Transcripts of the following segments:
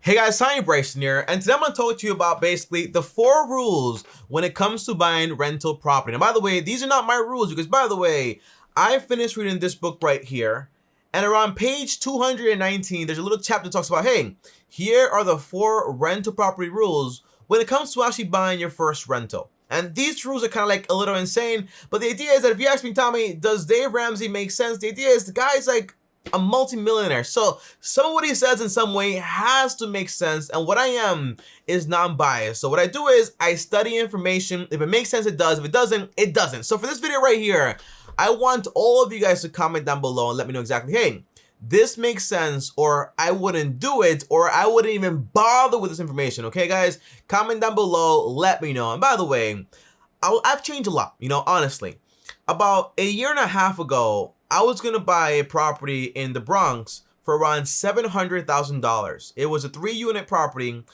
Hey guys, TommyBryson here, and today I'm going to talk to you about basically the 4 rules when it comes to buying rental property. And by the way, these are not my rules because, by the way, I finished reading this book right here, and around page 219, there's a little chapter that talks about, hey, here are the 4 rental property rules when it comes to actually buying your first rental. And these rules are kind of like a little insane, but the idea is that if you ask me, Tommy, does Dave Ramsey make sense? The idea is the guy's like a multi-millionaire, so some of what he says in some way has to make sense, and what I am is non-biased. So what I do is I study information. If it makes sense, it does. If it doesn't, it doesn't. So for this video right here, I want all of you guys to comment down below and let me know exactly, hey, this makes sense, or I wouldn't do it, or I wouldn't even bother with this information. Okay guys, comment down below, let me know. And by the way, I've changed a lot, honestly. About a year and a half ago, I was gonna buy a property in the Bronx for around $700,000. It was a 3-unit property.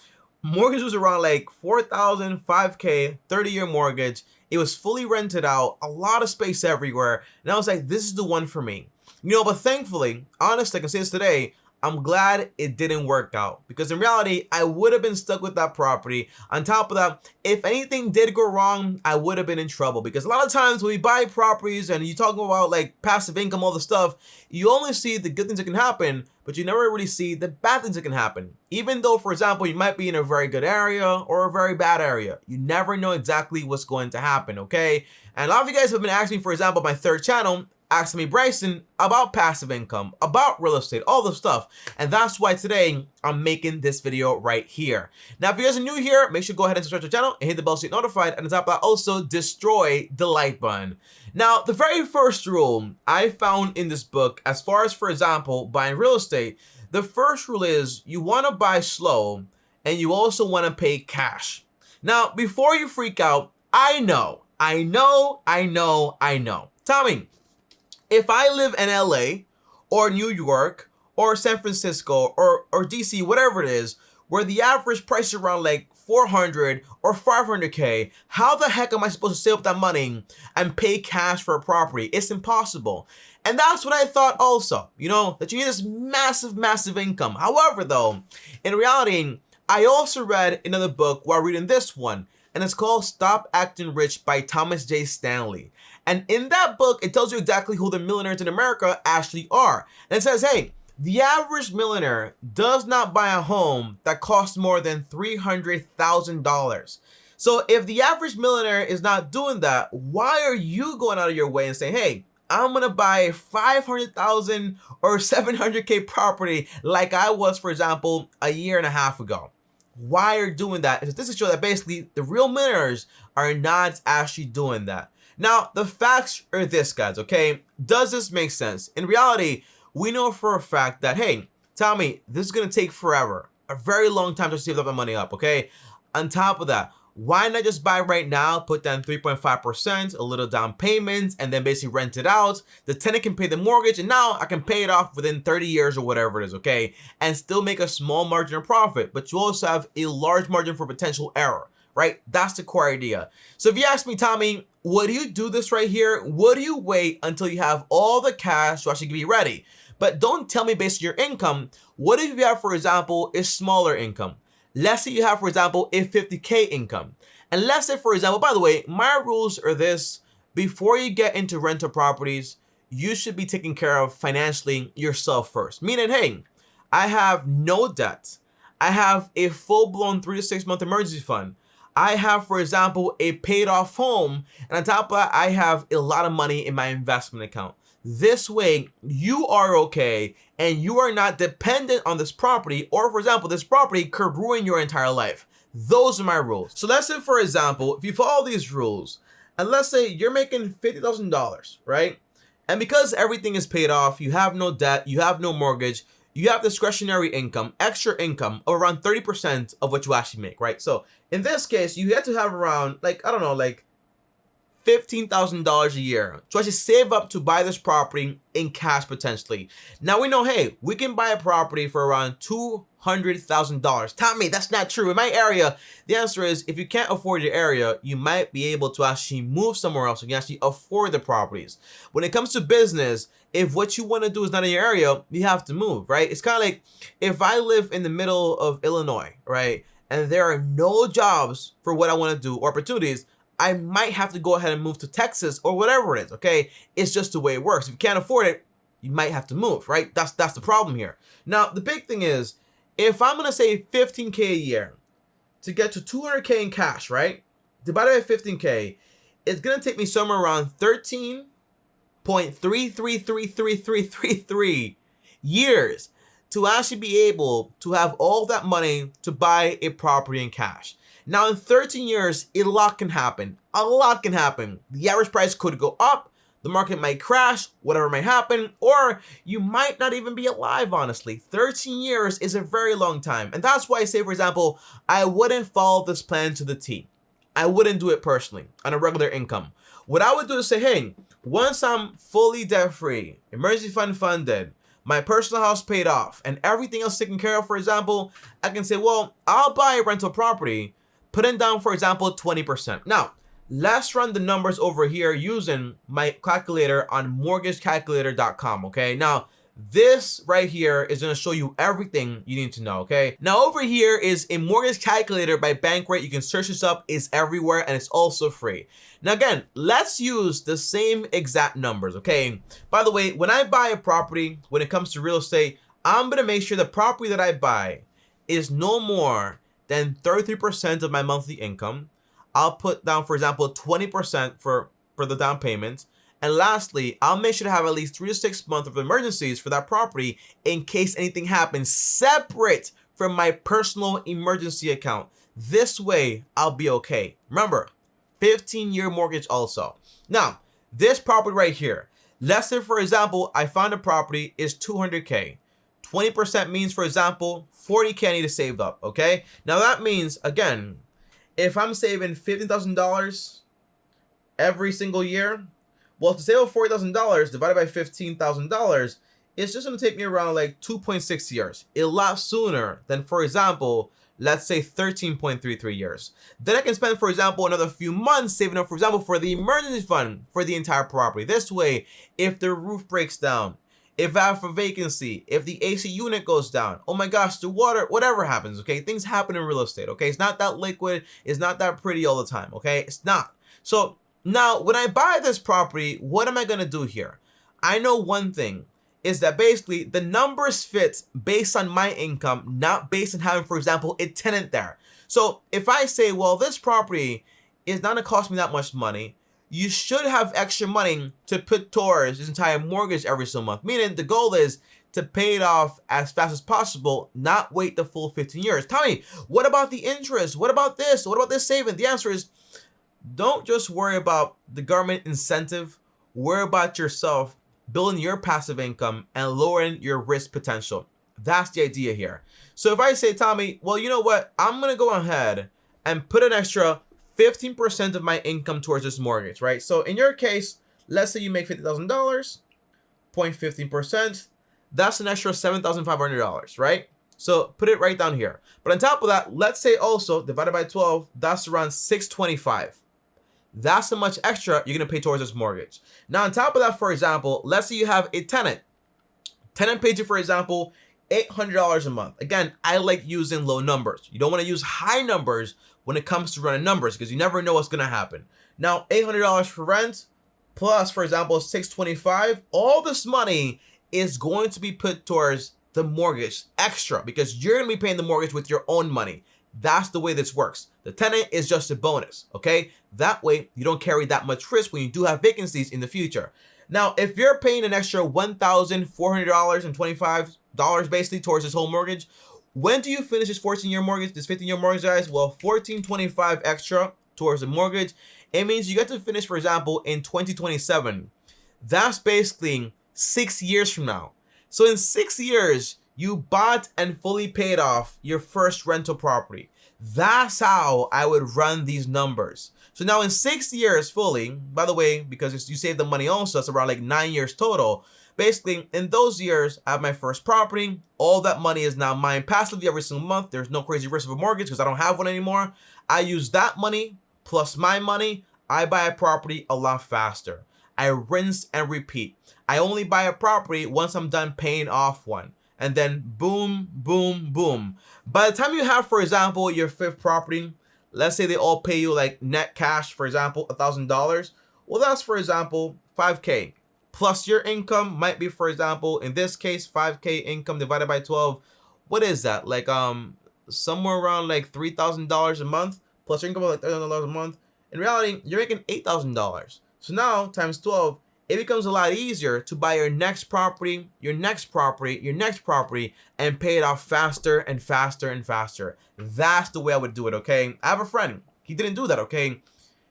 Mortgage was around like $4,000, $5K, 30-year mortgage. It was fully rented out, a lot of space everywhere. And I was like, this is the one for me. But thankfully, honestly, I can say this today, I'm glad it didn't work out, because in reality, I would have been stuck with that property. On top of that, if anything did go wrong, I would have been in trouble, because a lot of times when we buy properties and you talk about like passive income, all the stuff, you only see the good things that can happen, but you never really see the bad things that can happen. Even though, for example, you might be in a very good area or a very bad area, you never know exactly what's going to happen, okay? And a lot of you guys have been asking, for example, my 3rd channel, Ask TommyBryson, about passive income, about real estate, all the stuff. And that's why today I'm making this video right here. Now, if you guys are new here, make sure to go ahead and subscribe to the channel and hit the bell so you're notified. And on top of that, also destroy the like button. Now, the very first rule I found in this book, as far as, for example, buying real estate, the first rule is you want to buy slow and you also want to pay cash. Now, before you freak out, I know. Tommy, if I live in LA or New York or San Francisco or DC, whatever it is, where the average price is around like 400 or 500K, how the heck am I supposed to save up that money and pay cash for a property? It's impossible. And that's what I thought also, that you need this massive income. However, though, in reality, I also read another book while reading this one, and it's called Stop Acting Rich by Thomas J. Stanley. And in that book, it tells you exactly who the millionaires in America actually are. And it says, hey, the average millionaire does not buy a home that costs more than $300,000. So if the average millionaire is not doing that, why are you going out of your way and saying, hey, I'm gonna buy a $500,000 or $700K property like I was, for example, a year and a half ago? Why are you doing that? Because this is show that basically the real millionaires are not actually doing that. Now, the facts are this, guys, okay? Does this make sense? In reality, we know for a fact that, hey, Tommy, this is going to take forever, a very long time to save up the money up, okay? On top of that, why not just buy right now, put down 3.5%, a little down payment, and then basically rent it out? The tenant can pay the mortgage, and now I can pay it off within 30 years or whatever it is, okay? And still make a small margin of profit, but you also have a large margin for potential error, right? That's the core idea. So if you ask me, Tommy, would you do this right here? Would you wait until you have all the cash to actually be ready? But don't tell me based on your income. What if you have, for example, a smaller income? Let's say you have, for example, a 50K income. And let's say, for example, by the way, my rules are this: before you get into rental properties, you should be taking care of financially yourself first. Meaning, hey, I have no debt. I have a full-blown 3 to 6 month emergency fund. I have, for example, a paid off home, and on top of that, I have a lot of money in my investment account. This way, you are okay, and you are not dependent on this property, or for example, this property could ruin your entire life. Those are my rules. So let's say, for example, if you follow these rules, and let's say you're making $50,000, right? And because everything is paid off, you have no debt, you have no mortgage, you have discretionary income, extra income of around 30% of what you actually make, right? So in this case, you have to have around, like, I don't know, like $15,000 a year to actually save up to buy this property in cash potentially. Now we know, hey, we can buy a property for around $200,000. Tommy, that's not true. In my area, the answer is if you can't afford your area, you might be able to actually move somewhere else so you can actually afford the properties. When it comes to business, if what you want to do is not in your area, you have to move, right? It's kind of like if I live in the middle of Illinois, right, and there are no jobs for what I want to do or opportunities, I might have to go ahead and move to Texas or whatever it is, okay? It's just the way it works. If you can't afford it, you might have to move, right? That's the problem here. Now, the big thing is, if I'm going to save $15K a year to get to $200K in cash, right? Divided by $15K, it's going to take me somewhere around 13.333333 years to actually be able to have all that money to buy a property in cash. Now, in 13 years, a lot can happen. A lot can happen. The average price could go up, the market might crash, whatever might happen, or you might not even be alive, honestly. 13 years is a very long time. And that's why I say, for example, I wouldn't follow this plan to the T. I wouldn't do it personally on a regular income. What I would do is say, hey, once I'm fully debt-free, emergency fund funded, my personal house paid off, and everything else taken care of, for example, I can say, well, I'll buy a rental property, putting down, for example, 20%. Now, let's run the numbers over here using my calculator on mortgagecalculator.com, okay? Now, this right here is going to show you everything you need to know, okay? Now, over here is a mortgage calculator by Bankrate. You can search this up. It's everywhere, and it's also free. Now, again, let's use the same exact numbers, okay? By the way, when I buy a property, when it comes to real estate, I'm going to make sure the property that I buy is no more than 33% of my monthly income. I'll put down, for example, 20% for the down payment. And lastly, I'll make sure to have at least 3 to 6 months of emergencies for that property in case anything happens, separate from my personal emergency account. This way, I'll be okay. Remember, 15-year mortgage also. Now, this property right here, let's say, for example, I found a property is $200K. 20% means, for example, $40K I need to save up, okay? Now, that means, again, if I'm saving $15,000 every single year, well, to save up $40,000 divided by $15,000, it's just going to take me around like 2.6 years. A lot sooner than, for example, let's say 13.33 years. Then I can spend, for example, another few months saving up, for example, for the emergency fund for the entire property. This way, if the roof breaks down, if I have a vacancy, if the AC unit goes down, oh my gosh, the water, whatever happens, okay? Things happen in real estate, okay? It's not that liquid. It's not that pretty all the time, okay? It's not. So now, when I buy this property, what am I going to do here? I know one thing is that basically the numbers fit based on my income, not based on having, for example, a tenant there. So if I say, well, this property is not going to cost me that much money, you should have extra money to put towards this entire mortgage every single month. Meaning the goal is to pay it off as fast as possible, not wait the full 15 years. Tommy, what about the interest? What about this? What about this saving? The answer is, don't just worry about the government incentive. Worry about yourself, building your passive income and lowering your risk potential. That's the idea here. So if I say, Tommy, well, you know what? I'm going to go ahead and put an extra 15% of my income towards this mortgage, right? So in your case, let's say you make $50,000, 0.15%. That's an extra $7,500, right? So put it right down here. But on top of that, let's say also divided by 12, that's around $625. That's how much extra you're going to pay towards this mortgage. Now, on top of that, for example, let's say you have a tenant. Tenant pays you, for example, $800 a month. Again, I like using low numbers. You don't want to use high numbers when it comes to running numbers because you never know what's going to happen. Now, $800 for rent plus, for example, $625. All this money is going to be put towards the mortgage extra because you're going to be paying the mortgage with your own money. That's the way this works. The tenant is just a bonus, okay? That way, you don't carry that much risk when you do have vacancies in the future. Now, if you're paying an extra $1,425 basically towards this whole mortgage, when do you finish this 14-year mortgage, this 15-year mortgage, guys? Well, $1,425 extra towards the mortgage. It means you get to finish, for example, in 2027. That's basically 6 years from now. So in 6 years, You bought and fully paid off your first rental property. That's how I would run these numbers. So now in 6 years fully, by the way, because you save the money also, it's around like 9 years total. Basically, in those years, I have my first property. All that money is now mine passively every single month. There's no crazy risk of a mortgage because I don't have one anymore. I use that money plus my money. I buy a property a lot faster. I rinse and repeat. I only buy a property once I'm done paying off one. And then boom, boom, boom. By the time you have, for example, your fifth property, let's say they all pay you like net cash, for example, $1,000. Well, that's, for example, 5K. Plus your income might be, for example, in this case, 5K income divided by 12. What is that? Like somewhere around like $3,000 a month. Plus your income of like $3,000 a month. In reality, you're making $8,000. So now times 12, it becomes a lot easier to buy your next property, your next property, your next property, and pay it off faster and faster and faster. That's the way I would do it, okay? I have a friend. He didn't do that, okay?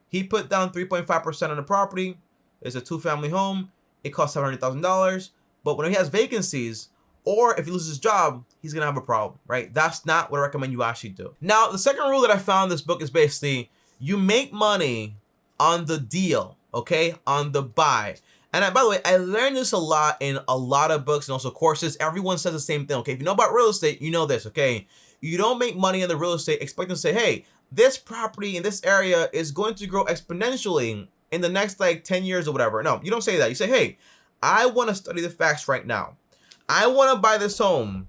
He put down 3.5% on the property. It's a 2-family home. It costs $700,000. But when he has vacancies, or if he loses his job, he's going to have a problem, right? That's not what I recommend you actually do. Now, the second rule that I found in this book is basically you make money on the deal, okay? On the buy. And by the way, I learned this a lot in a lot of books and also courses. Everyone says the same thing, okay? If you know about real estate, you know this, okay? You don't make money in the real estate expecting to say, hey, this property in this area is going to grow exponentially in the next like 10 years or whatever. No, you don't say that. You say, hey, I want to study the facts right now. I want to buy this home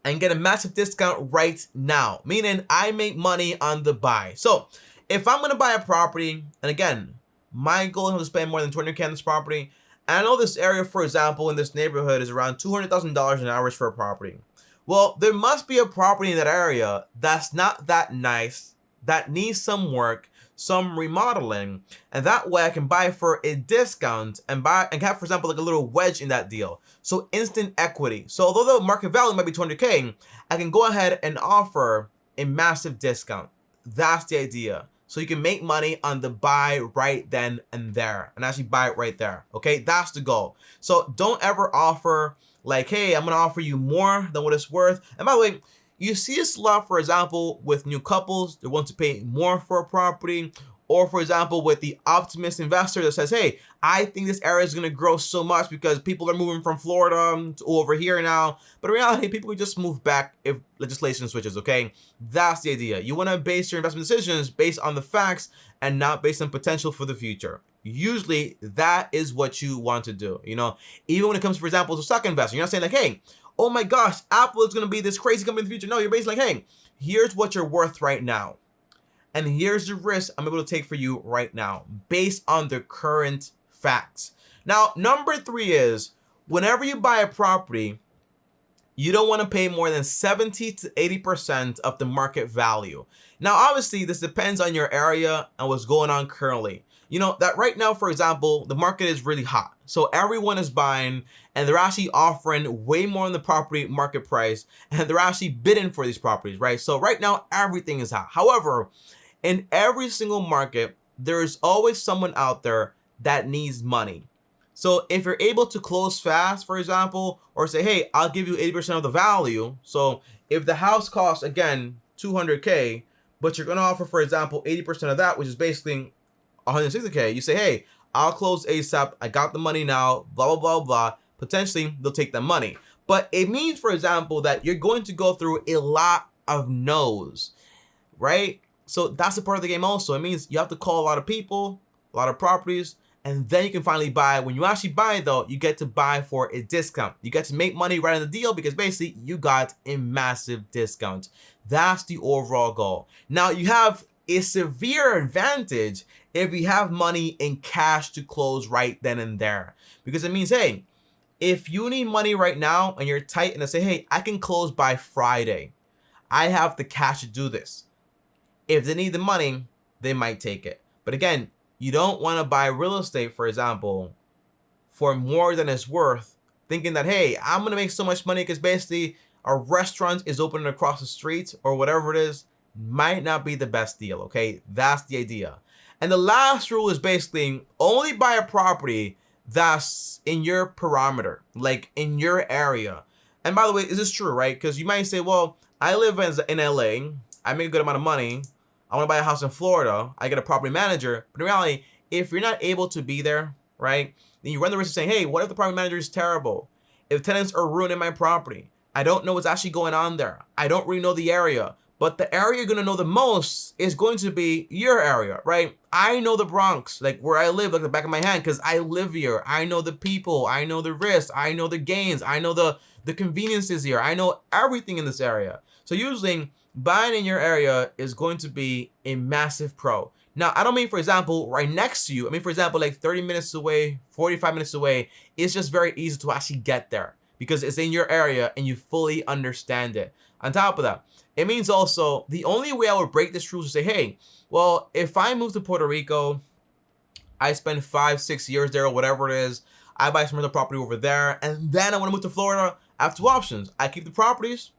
and get a massive discount right now. Meaning I make money on the buy. So if I'm going to buy a property, and again, my goal is to spend more than $200K on this property. And I know this area, for example, in this neighborhood is around $200,000 an average for a property. Well, there must be a property in that area that's not that nice, that needs some work, some remodeling, and that way I can buy for a discount and have, for example, like a little wedge in that deal. So instant equity. So although the market value might be 200K, I can go ahead and offer a massive discount. That's the idea. So you can make money on the buy right then and there and actually buy it right there. Okay, that's the goal. So don't ever offer like, hey, I'm gonna offer you more than what it's worth. And by the way, you see this a lot, for example, with new couples that want to pay more for a property, or for example, with the optimist investor that says, hey, I think this area is going to grow so much because people are moving from Florida to over here now. But in reality, people will just move back if legislation switches, okay? That's the idea. You want to base your investment decisions based on the facts and not based on potential for the future. Usually, that is what you want to do, you know? Even when it comes, for example, to stock investing, you're not saying like, hey, oh my gosh, Apple is going to be this crazy company in the future. No, you're basically like, hey, here's what you're worth right now. And here's the risk I'm able to take for you right now based on the current facts. Now, number 3 is whenever you buy a property, you don't want to pay more than 70 to 80% of the market value. Now, obviously, this depends on your area and what's going on currently. You know, that right now, for example, the market is really hot. So everyone is buying and they're actually offering way more than the property market price and they're actually bidding for these properties, right? So right now, everything is hot. However, in every single market, there is always someone out there that needs money. So if you're able to close fast, for example, or say, hey, I'll give you 80% of the value. So if the house costs, again, 200K, but you're going to offer, for example, 80% of that, which is basically 160K, you say, hey, I'll close ASAP. I got the money now, blah, blah, blah, blah. Potentially, they'll take that money. But it means, for example, that you're going to go through a lot of no's, right? So that's a part of the game also. It means you have to call a lot of people, a lot of properties, and then you can finally buy. When you actually buy, though, you get to buy for a discount. You get to make money right on the deal because basically you got a massive discount. That's the overall goal. Now, you have a severe advantage if you have money in cash to close right then and there. Because it means, hey, if you need money right now and you're tight and they say, hey, I can close by Friday. I have the cash to do this. If they need the money, they might take it. But again, you don't want to buy real estate, for example, for more than it's worth, thinking that, hey, I'm going to make so much money because basically a restaurant is opening across the street or whatever it is, might not be the best deal, okay? That's the idea. And the last rule is basically only buy a property that's in your parameter, like in your area. And by the way, is this true, right? Because you might say, well, I live in LA, I make a good amount of money, I want to buy a house in Florida, I get a property manager. But in reality, if you're not able to be there, right, then you run the risk of saying, hey, what if the property manager is terrible? If tenants are ruining my property, I don't know what's actually going on there. I don't really know the area. But the area you're going to know the most is going to be your area, right? I know the Bronx, like where I live, like the back of my hand, because I live here. I know the people. I know the risks. I know the gains. I know the conveniences here. I know everything in this area. So usually buying in your area is going to be a massive pro. Now, I don't mean, for example, right next to you. I mean, for example, like 30 minutes away, 45 minutes away. It's just very easy to actually get there because it's in your area and you fully understand it. On top of that, it means also the only way I would break this rule is to say, hey, well, if I move to Puerto Rico, I spend 5-6 years there or whatever it is, I buy some other property over there, and then I want to move to Florida, I have two options. I keep the properties,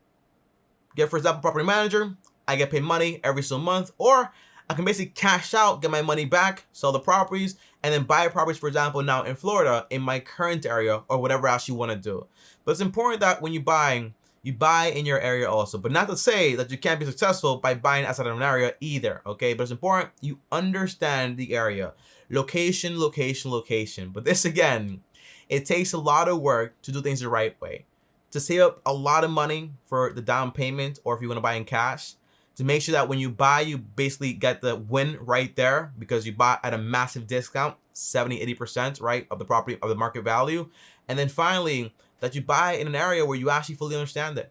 get, for example, property manager, I get paid money every single month, or I can basically cash out, get my money back, sell the properties, and then buy properties, for example, now in Florida, in my current area, or whatever else you want to do. But it's important that when you buy in your area also, but not to say that you can't be successful by buying outside of an area either, okay? But it's important you understand the area. Location, location, location. But this, again, it takes a lot of work to do things the right way. To save up a lot of money for the down payment, or if you want to buy in cash, to make sure that when you buy, you basically get the win right there because you bought at a massive discount, 70-80%, right, of the property, of the market value. And then finally, that you buy in an area where you actually fully understand it.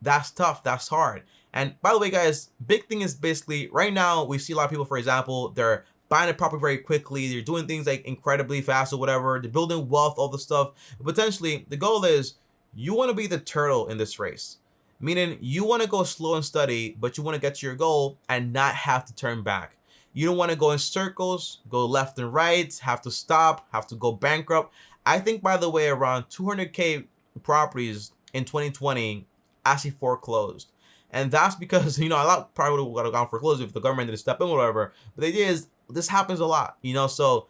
That's tough, that's hard. And by the way, guys, big thing is basically right now we see a lot of people, for example, they're buying a property very quickly, they're doing things like incredibly fast or whatever, they're building wealth, all the stuff. But potentially the goal is you want to be the turtle in this race. Meaning you want to go slow and steady, but you want to get to your goal and not have to turn back. You don't want to go in circles, go left and right, have to stop, have to go bankrupt. I think, by the way, around 200K properties in 2020 actually foreclosed. And that's because, a lot probably would have gone foreclosed if the government didn't step in or whatever. But the idea is this happens a lot, so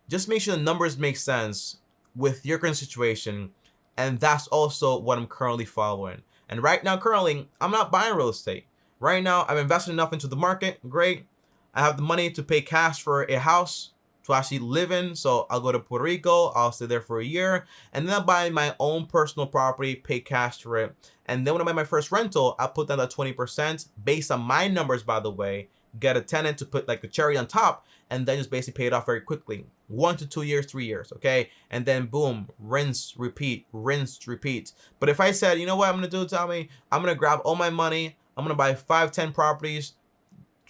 just make sure the numbers make sense with your current situation. And that's also what I'm currently following. And right now, currently, I'm not buying real estate. Right now, I've invested enough into the market. Great. I have the money to pay cash for a house to actually live in. So I'll go to Puerto Rico. I'll stay there for a year. And then I'll buy my own personal property, pay cash for it. And then when I buy my first rental, I'll put down that 20% based on my numbers, by the way. Get a tenant to put like the cherry on top. And then just basically pay it off very quickly. 1 to 2 years, 3 years, okay? And then boom, rinse, repeat, rinse, repeat. But if I said, you know what I'm gonna do, Tommy? I'm gonna grab all my money, I'm gonna buy 5-10 properties,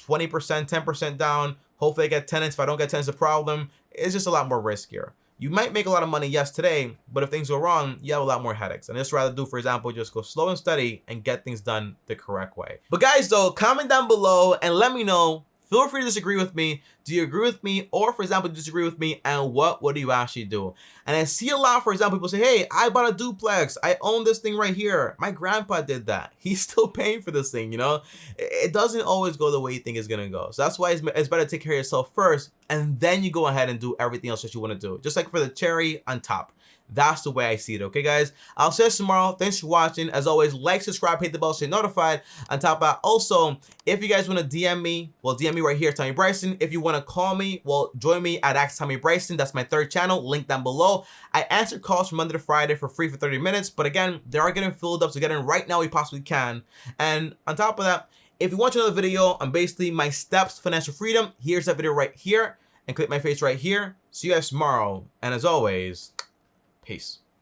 20%, 10% down. Hopefully I get tenants. If I don't get tenants, a problem. It's just a lot more riskier. You might make a lot of money, yes, today, but if things go wrong, you have a lot more headaches. And I'd just rather do, for example, just go slow and steady and get things done the correct way. But guys, though, comment down below and let me know. Feel free to disagree with me. Do you agree with me? Or, for example, disagree with me? And what do you actually do? And I see a lot, for example, people say, hey, I bought a duplex. I own this thing right here. My grandpa did that. He's still paying for this thing, It doesn't always go the way you think it's going to go. So that's why it's better to take care of yourself first. And then you go ahead and do everything else that you want to do. Just like for the cherry on top. That's the way I see it, okay, guys? I'll see you tomorrow. Thanks for watching. As always, like, subscribe, hit the bell, stay notified. On top of that, also, if you guys want to DM me, well, DM me right here, TommyBryson. If you want to call me, well, join me at TommyBryson. That's my third channel, link down below. I answer calls from Monday to Friday for free for 30 minutes. But again, they are getting filled up, so get in right now we possibly can. And on top of that, if you watch another video on basically my steps to financial freedom, here's that video right here. And click my face right here. See you guys tomorrow. And as always, peace.